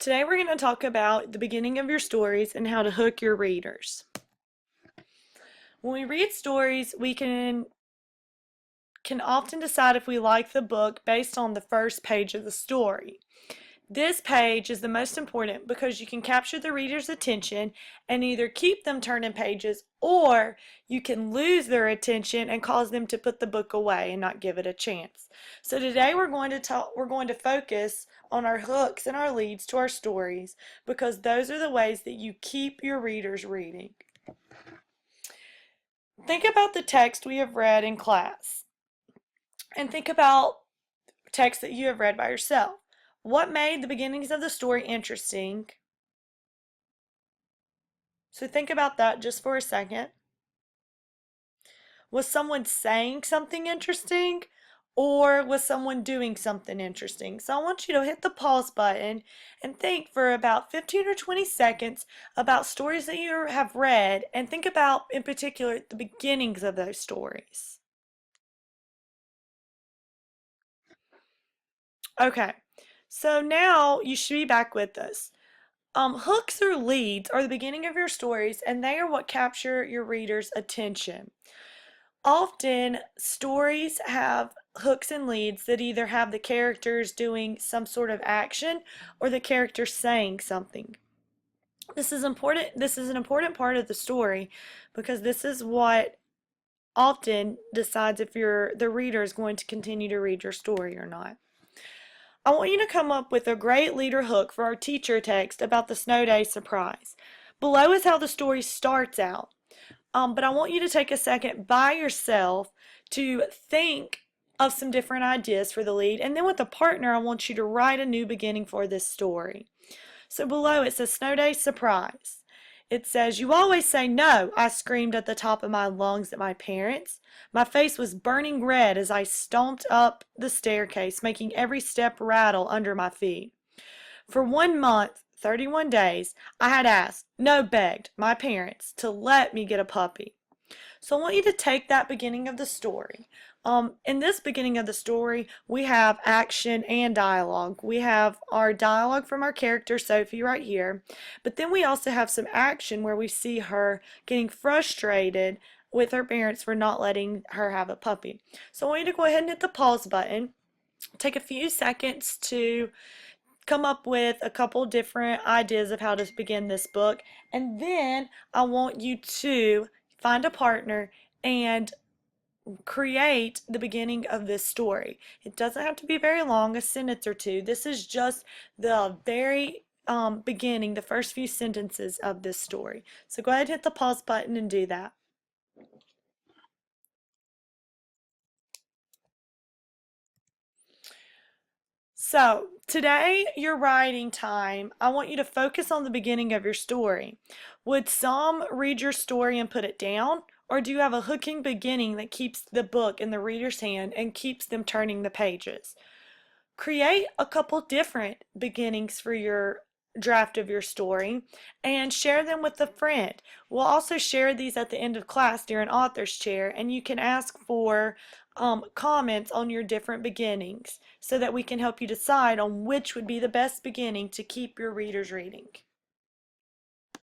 Today we're going to talk about the beginning of your stories and how to hook your readers. When we read stories, we can often decide if we like the book based on the first page of the story. This page is the most important because you can capture the reader's attention and either keep them turning pages, or you can lose their attention and cause them to put the book away and not give it a chance. So today we're going to focus on our hooks and our leads to our stories, because those are the ways that you keep your readers reading. Think about the text we have read in class, and think about text that you have read by yourself. What made the beginnings of the story interesting? So think about that just for a second. Was someone saying something interesting, or was someone doing something interesting? So I want you to hit the pause button and think for about 15 or 20 seconds about stories that you have read, and think about in particular the beginnings of those stories. Okay, so now you should be back with us. Hooks or leads are the beginning of your stories, and they are what capture your reader's attention. Often, stories have hooks and leads that either have the characters doing some sort of action or the characters saying something. This is important. This is an important part of the story, because this is what often decides if the reader is going to continue to read your story or not. I want you to come up with a great leader hook for our teacher text about the snow day surprise. Below is how the story starts out. But I want you to take a second by yourself to think of some different ideas for the lead, and then with a partner I want you to write a new beginning for this story. So below it says snow day surprise. It says, "You always say no," I screamed at the top of my lungs at my parents. My face was burning red as I stomped up the staircase, making every step rattle under my feet. For 1 month, 31 days, I had asked, no, begged, my parents to let me get a puppy. So I want you to take that beginning of the story. In this beginning of the story, we have action and dialogue. We have our dialogue from our character, Sophie, right here. But then we also have some action where we see her getting frustrated with her parents for not letting her have a puppy. So I want you to go ahead and hit the pause button. Take a few seconds to come up with a couple different ideas of how to begin this book, and then I want you to find a partner and create the beginning of this story. It doesn't have to be very long, a sentence or two. This is just the very beginning, the first few sentences of this story. So go ahead and hit the pause button and do that. So today, your writing time, I want you to focus on the beginning of your story. Would some read your story and put it down? Or do you have a hooking beginning that keeps the book in the reader's hand and keeps them turning the pages? Create a couple different beginnings for your draft of your story and share them with a friend. We'll also share these at the end of class during author's chair, and you can ask for comments on your different beginnings so that we can help you decide on which would be the best beginning to keep your readers reading.